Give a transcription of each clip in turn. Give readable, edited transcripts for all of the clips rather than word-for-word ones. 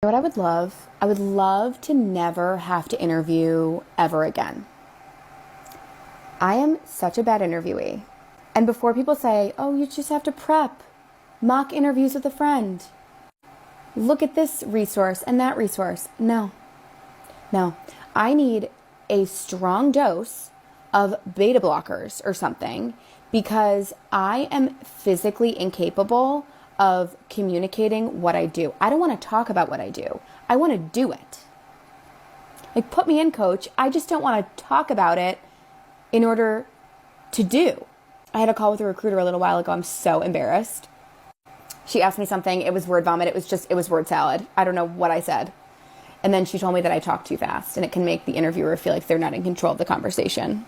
What I would love to never have to interview ever again. I am such a bad interviewee. And before people say, oh, you just have to prep, mock interviews with a friend, look at this resource and that resource. No. I need a strong dose of beta blockers or something because I am physically incapable of communicating what I do. I don't want to talk about what I do. I want to do it. Like, put me in, coach. I just don't want to talk about it in order to do. I had a call with a recruiter a little while ago. I'm so embarrassed. She asked me something. It was word vomit. It was word salad. I don't know what I said. And then she told me that I talk too fast and it can make the interviewer feel like they're not in control of the conversation.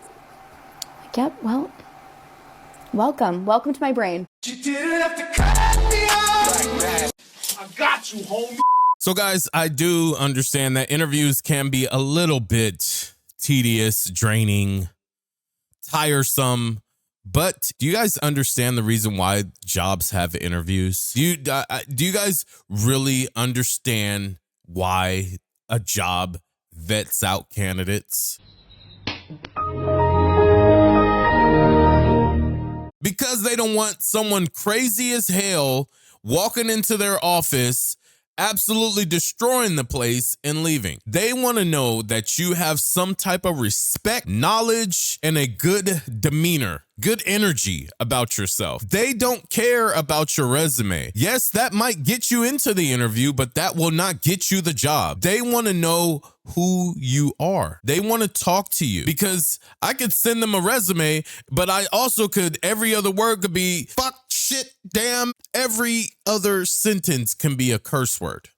Like, yep, well, welcome to my brain. You didn't have to cut me off. I got you, homie. So guys, I do understand that interviews can be a little bit tedious, draining, tiresome. But do you guys understand the reason why jobs have interviews? Do you guys really understand why a job vets out candidates? Because they don't want someone crazy as hell walking into their office, absolutely destroying the place and leaving. They want to know that you have some type of respect, knowledge, and a good demeanor, good energy about yourself. They don't care about your resume. Yes, that might get you into the interview, but that will not get you the job. They want to know who you are. They want to talk to you because I could send them a resume, but I also could, every other word could be fuck, shit, damn. Every other sentence can be a curse word.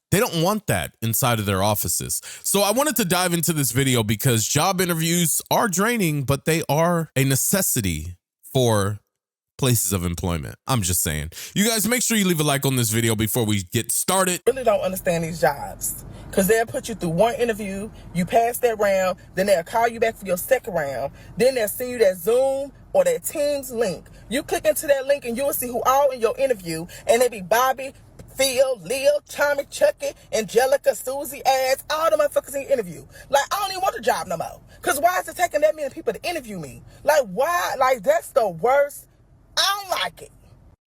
They don't want that inside of their offices. So I wanted to dive into this video because job interviews are draining, but they are a necessity for places of employment. I'm just saying. You guys, make sure you leave a like on this video before we get started. Really don't understand these jobs because they'll put you through one interview, you pass that round, then they'll call you back for your second round, then they'll send you that Zoom or that Teams link. You click into that link and you'll see who all in your interview, and they be Bobby, Phil, Leo, Tommy, Chucky, Angelica, Susie, Ads, all the motherfuckers in your interview. Like, I don't even want the job no more. Because why is it taking that many people to interview me? Like, why? Like, that's the worst. I don't like it.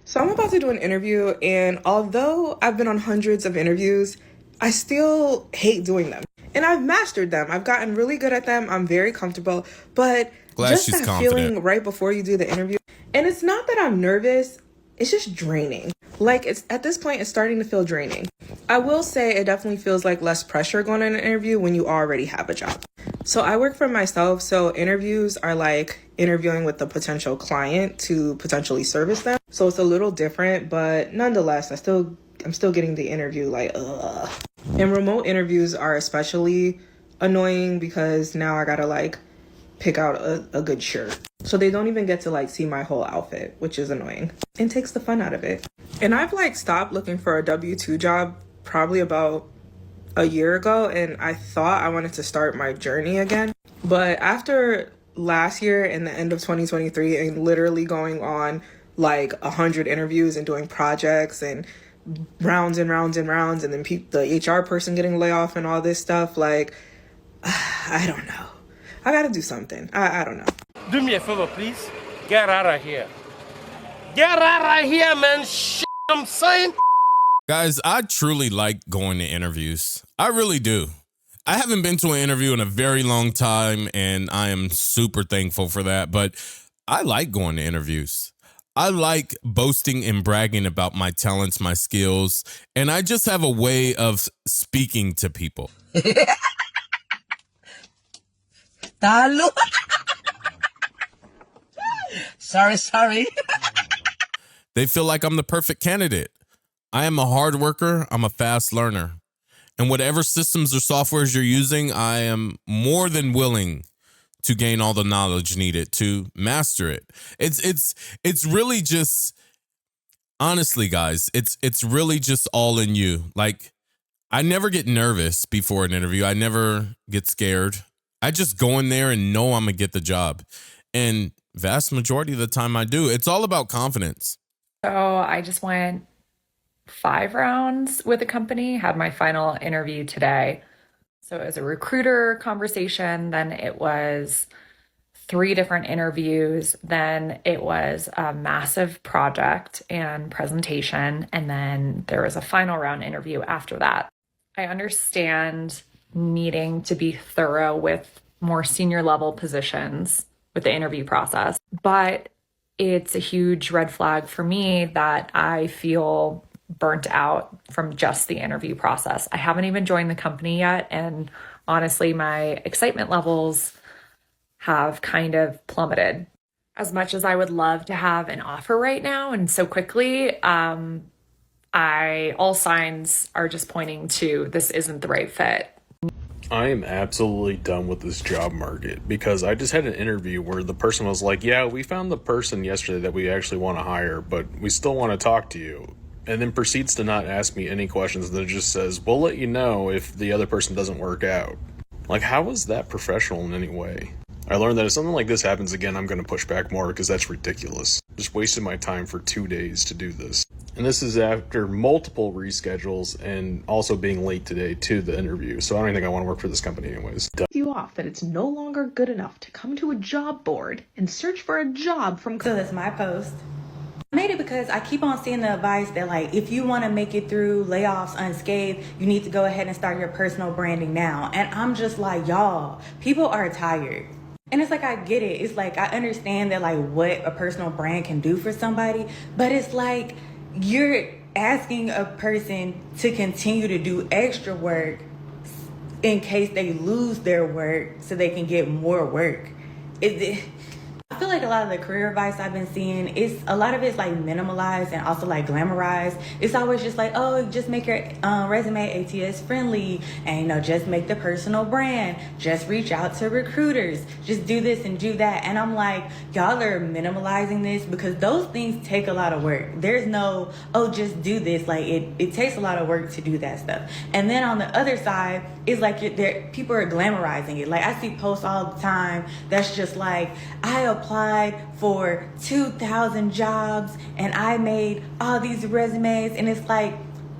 So I'm about to do an interview, and although I've been on hundreds of interviews, I still hate doing them. And I've mastered them. I've gotten really good at them. I'm very comfortable. But just that feeling right before you do the interview. And it's not that I'm nervous. It's just draining. Like, it's at this point, it's starting to feel draining. I will say it definitely feels like less pressure going on an interview when you already have a job. So I work for myself. So interviews are like interviewing with the potential client to potentially service them. So it's a little different, but nonetheless, I'm still getting the interview like, ugh. And remote interviews are especially annoying because now I gotta like pick out a good shirt. So they don't even get to like see my whole outfit, which is annoying and takes the fun out of it. And I've like stopped looking for a W-2 job probably about a year ago, and I thought I wanted to start my journey again. But after last year and the end of 2023 and literally going on like 100 interviews and doing projects and rounds and rounds and rounds, and then the HR person getting laid off and all this stuff, like, I don't know. I gotta do something. I don't know. Do me a favor, please. Get out of here. Get out of here, man. Shit, I'm saying. Guys, I truly like going to interviews. I really do. I haven't been to an interview in a very long time, and I am super thankful for that. But I like going to interviews. I like boasting and bragging about my talents, my skills, and I just have a way of speaking to people. Talo. Sorry. They feel like I'm the perfect candidate. I am a hard worker. I'm a fast learner. And whatever systems or softwares you're using, I am more than willing to gain all the knowledge needed to master it. It's really just, honestly, guys, it's really just all in you. Like, I never get nervous before an interview. I never get scared. I just go in there and know I'm gonna get the job. And vast majority of the time I do. It's all about confidence. So I just went 5 rounds with a company, had my final interview today. So it was a recruiter conversation, then it was 3 different interviews, then it was a massive project and presentation, and then there was a final round interview after that. I understand needing to be thorough with more senior level positions with the interview process, but it's a huge red flag for me that I feel burnt out from just the interview process. I haven't even joined the company yet, and honestly, my excitement levels have kind of plummeted. As much as I would love to have an offer right now and so quickly, all signs are just pointing to this isn't the right fit. I am absolutely done with this job market because I just had an interview where the person was like, yeah, we found the person yesterday that we actually want to hire, but we still want to talk to you. And then proceeds to not ask me any questions. That just says, we'll let you know if the other person doesn't work out. Like, how is that professional in any way? I learned that if something like this happens again, I'm going to push back more because that's ridiculous. Just wasted my time for 2 days to do this. And this is after multiple reschedules and also being late today to the interview. So I don't even think I want to work for this company anyways. You off that it's no longer good enough to come to a job board and search for a job from. So that's my post. I made it because I keep on seeing the advice that, like, if you want to make it through layoffs unscathed, you need to go ahead and start your personal branding now. And I'm just like, y'all, people are tired. And it's like, I get it. It's like, I understand that, like, what a personal brand can do for somebody. But it's like, you're asking a person to continue to do extra work in case they lose their work so they can get more work. I feel like a lot of the career advice I've been seeing, a lot of it's like minimalized and also like glamorized. It's always just like, oh, just make your resume ATS friendly, and just make the personal brand, just reach out to recruiters, just do this and do that. And I'm like, y'all are minimalizing this because those things take a lot of work. There's no, oh, just do this. Like it takes a lot of work to do that stuff. And then on the other side, it's like people are glamorizing it. Like, I see posts all the time that's just like, I applied for 2,000 jobs and I made all these resumes, and it's like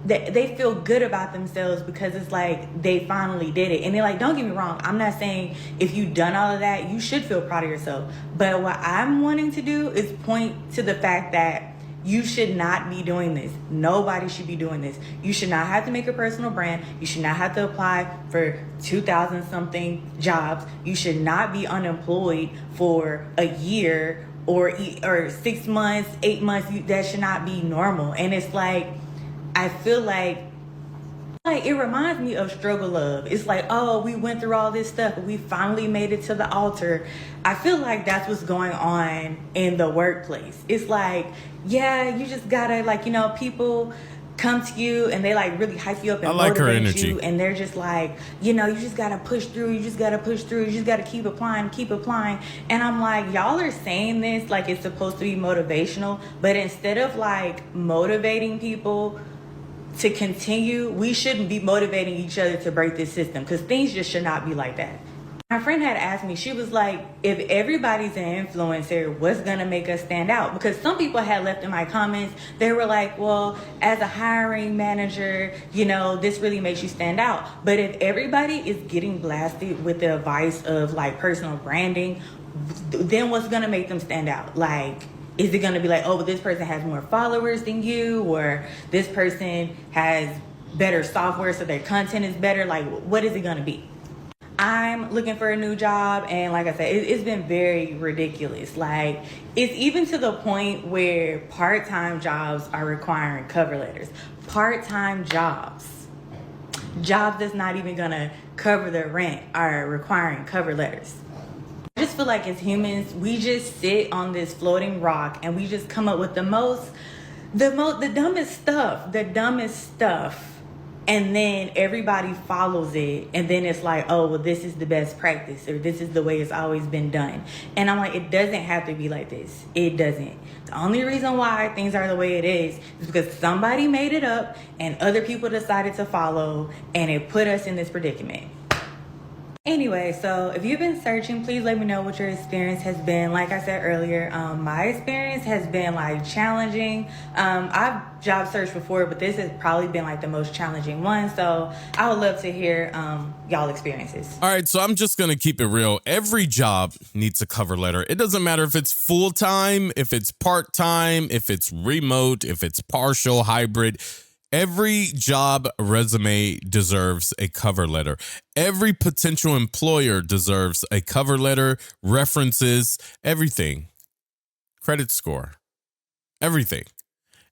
they feel good about themselves because it's like they finally did it. And they're like, don't get me wrong, I'm not saying if you've done all of that you should feel proud of yourself, but what I'm wanting to do is point to the fact that you should not be doing this. Nobody should be doing this. You should not have to make a personal brand. You should not have to apply for 2,000 something jobs. You should not be unemployed for a year or 6 months, 8 months. That should not be normal. And it's like, I feel like it reminds me of Struggle Love. It's like, oh, we went through all this stuff, but we finally made it to the altar. I feel like that's what's going on in the workplace. It's like, yeah, you just gotta, like, people come to you and they like really hype you up and motivate you, and they're just like, you just gotta push through, you just gotta keep applying. And I'm like, y'all are saying this like it's supposed to be motivational, but instead of like motivating people to continue, we shouldn't be motivating each other to break this system, because things just should not be like that. My friend had asked me, she was like, if everybody's an influencer, what's gonna make us stand out? Because some people had left in my comments, they were like, well, as a hiring manager, this really makes you stand out. But if everybody is getting blasted with the advice of like personal branding, then what's gonna make them stand out? Like, is it gonna be like, oh, but this person has more followers than you, or this person has better software so their content is better? Like, what is it gonna be? I'm looking for a new job, and like I said, it's been very ridiculous. Like, it's even to the point where part-time jobs are requiring cover letters. Part-time jobs that's not even gonna cover their rent are requiring cover letters. I just feel like as humans, we just sit on this floating rock and we just come up with the dumbest stuff. And then everybody follows it, and then it's like, oh, well, this is the best practice, or this is the way it's always been done. And I'm like, it doesn't have to be like this. It doesn't. The only reason why things are the way it is because somebody made it up and other people decided to follow, and it put us in this predicament. Anyway, so if you've been searching, please let me know what your experience has been. Like I said earlier, my experience has been like challenging. I've job searched before, but this has probably been like the most challenging one. So I would love to hear y'all experiences. All right, so I'm just going to keep it real. Every job needs a cover letter. It doesn't matter if it's full-time, if it's part-time, if it's remote, if it's partial, hybrid. Every job resume deserves a cover letter. Every potential employer deserves a cover letter, references, everything. Credit score, everything.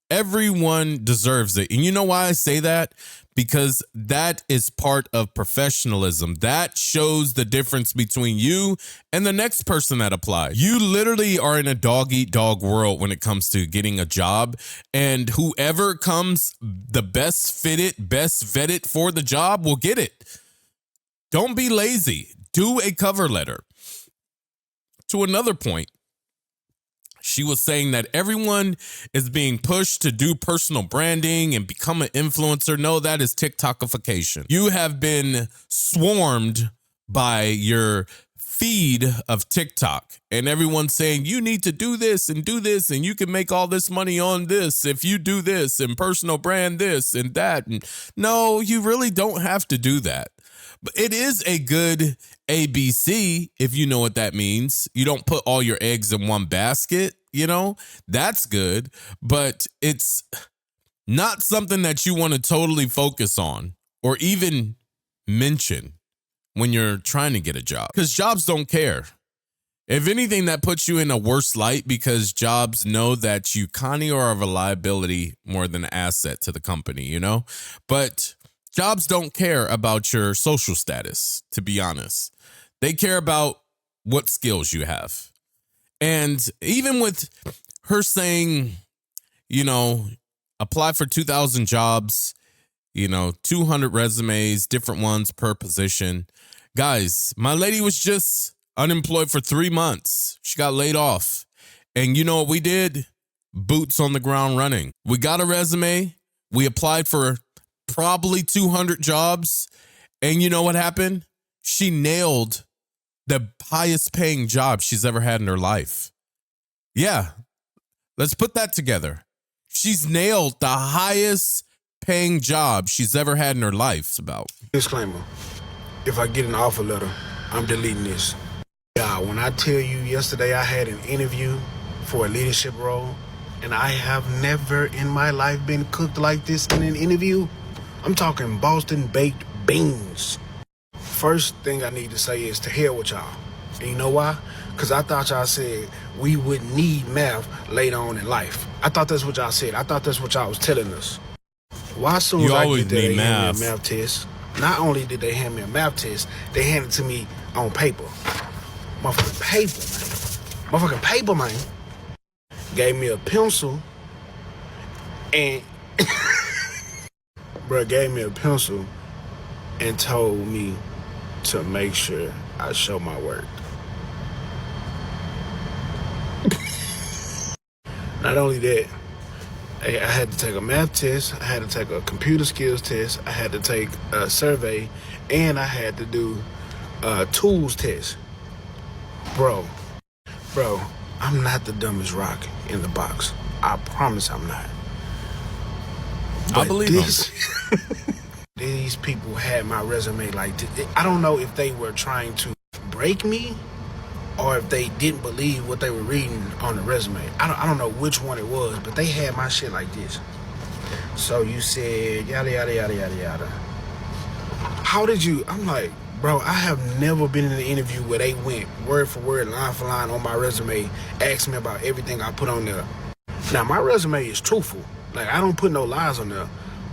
Everyone deserves it. And you know why I say that? Because that is part of professionalism. That shows the difference between you and the next person that applies. You literally are in a dog-eat-dog world when it comes to getting a job. And whoever comes the best fitted, best vetted for the job will get it. Don't be lazy. Do a cover letter. To another point, she was saying that everyone is being pushed to do personal branding and become an influencer. No, that is TikTokification. You have been swarmed by your feed of TikTok and everyone's saying you need to do this and you can make all this money on this if you do this and personal brand this and that. And no, you really don't have to do that. But it is a good ABC if you know what that means. You don't put all your eggs in one basket, you know, that's good, but it's not something that you want to totally focus on or even mention when you're trying to get a job, because jobs don't care. If anything, that puts you in a worse light because jobs know that you kind of are a liability more than an asset to the company, you know, but jobs don't care about your social status, to be honest. They care about what skills you have. And even with her saying, you know, apply for 2,000 jobs, you know, 200 resumes, different ones per position. Guys, my lady was just unemployed for 3 months. She got laid off. And you know what we did? Boots on the ground running. We got a resume. We applied for probably 200 jobs. And you know what happened? She nailed the highest paying job she's ever had in her life. Yeah, let's put that together. She's nailed the highest paying job she's ever had in her life. It's about. Disclaimer, if I get an offer letter, I'm deleting this. Yeah, when I tell you yesterday I had an interview for a leadership role, and I have never in my life been cooked like this in an interview. I'm talking Boston baked beans. First thing I need to say is to hell with y'all. And you know why? Because I thought y'all said we wouldn't need math later on in life. I thought that's what y'all said. I thought that's what y'all was telling us. Why soon as I get there, they hand me a math test. Not only did they hand me a math test, they handed it to me on paper. Motherfucking paper, man. Motherfucking paper, man. Gave me a pencil and... Bruh gave me a pencil and told me to make sure I show my work. Not only that, I had to take a math test, I had to take a computer skills test, I had to take a survey, and I had to do a tools test. Bro, I'm not the dumbest rock in the box. I promise I'm not. But I believe this. These people had my resume like this. I don't know if they were trying to break me or if they didn't believe what they were reading on the resume. I don't know which one it was, but they had my shit like this. So you said yada yada yada yada yada. How did you? I'm like, bro, I have never been in an interview where they went word for word, line for line on my resume, asked me about everything I put on there. Now my resume is truthful. Like I don't put no lies on there.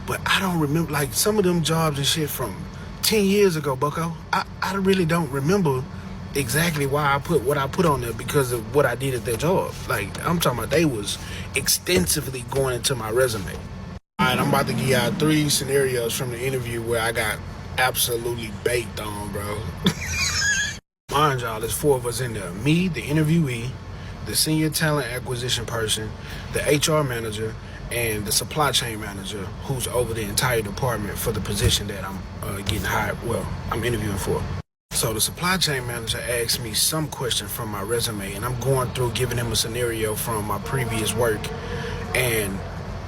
But I don't remember, like, some of them jobs and shit from 10 years ago, bucko. I really don't remember exactly why I put what I put on there because of what I did at that job. Like, I'm talking about they was extensively going into my resume. All right, I'm about to give y'all 3 scenarios from the interview where I got absolutely baked on, bro. Mind y'all, there's 4 of us in there. Me, the interviewee, the senior talent acquisition person, the HR manager, and the supply chain manager who's over the entire department for the position that I'm getting hired. Well, I'm interviewing for. So the supply chain manager asked me some question from my resume, and I'm going through giving him a scenario from my previous work, and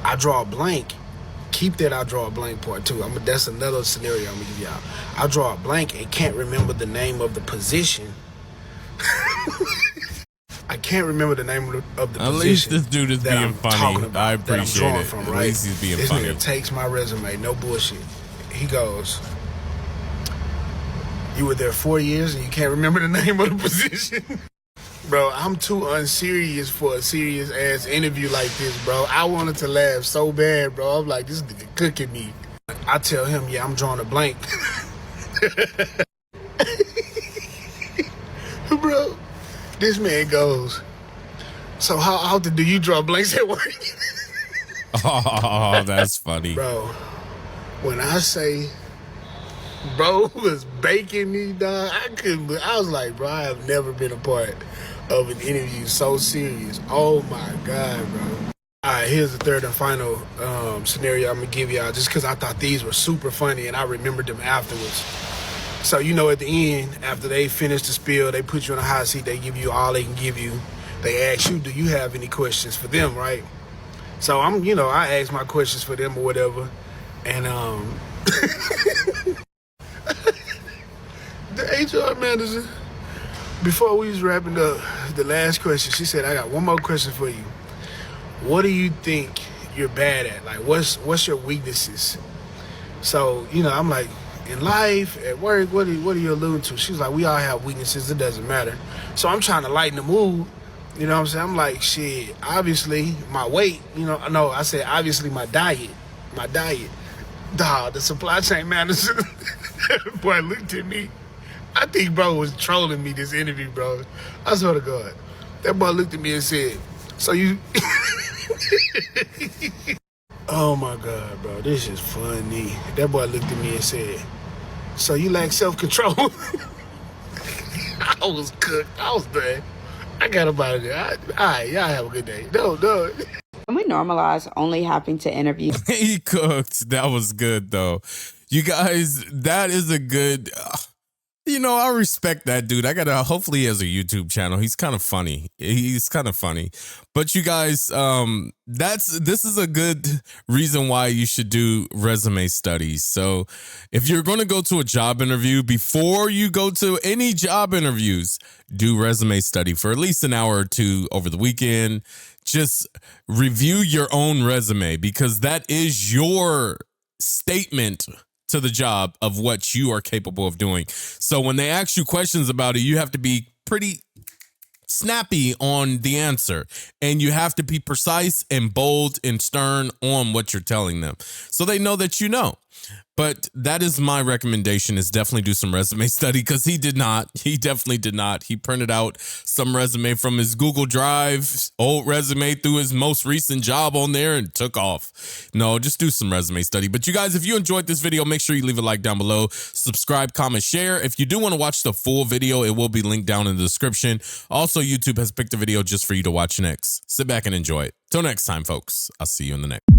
I draw a blank. Keep that I draw a blank part too. That's another scenario I'm gonna give y'all. I draw a blank and can't remember the name of the position. I can't remember the name of the position. At least this dude is being funny. I appreciate it. From, At right? least he's being this funny. Nigga takes my resume, no bullshit. He goes, "You were there 4 years and you can't remember the name of the position?" Bro, I'm too unserious for a serious ass interview like this, bro. I wanted to laugh so bad, bro. I'm like, this nigga cooking me. I tell him, yeah, I'm drawing a blank. Bro, this man goes, "So how often do you draw blanks at work?" Oh, that's funny. Bro, when I say bro was baking me, dog, I was like, bro, I have never been a part of an interview so serious. Oh my God, bro. All right, here's the third and final scenario I'm gonna give y'all, just because I thought these were super funny and I remembered them afterwards. So, you know, at the end, after they finish the spiel, they put you in a hot seat, they give you all they can give you. They ask you, do you have any questions for them, right? So I ask my questions for them or whatever. And the HR manager, before we was wrapping up the last question, she said, "I got one more question for you. What do you think you're bad at? Like, what's your weaknesses?" So, I'm like, in life, at work, what are you alluding to? She's like, we all have weaknesses. It doesn't matter. So I'm trying to lighten the mood. You know what I'm saying? I'm like, shit, obviously my weight, no, I said, obviously my diet. Dog, the supply chain manager, boy, looked at me. I think bro was trolling me this interview, bro. I swear to God. That boy looked at me and said, "So you..." Oh my God, bro, this is funny. That boy looked at me and said, "So you lack self-control?" I was cooked. I was done. I got up out of there. All right, y'all have a good day. No. Can we normalize only having to interview? He cooked. That was good, though. You guys, that is a good... I respect that dude. Hopefully he has a YouTube channel. He's kind of funny. But you guys, this is a good reason why you should do resume studies. So if you're going to go to a job interview, before you go to any job interviews, do resume study for at least an hour or two over the weekend. Just review your own resume, because that is your statement to the job of what you are capable of doing. So when they ask you questions about it, you have to be pretty snappy on the answer, and you have to be precise and bold and stern on what you're telling them, so they know that you know. But that is my recommendation, is definitely do some resume study, because he definitely did not. He printed out some resume from his Google Drive, old resume, threw his most recent job on there and took off. No, just do some resume study. But you guys, if you enjoyed this video, make sure you leave a like down below, subscribe, comment, share. If you do want to watch the full video, it will be linked down in the description. Also, YouTube has picked a video just for you to watch next. Sit back and enjoy it. Till next time, folks, I'll see you in the next.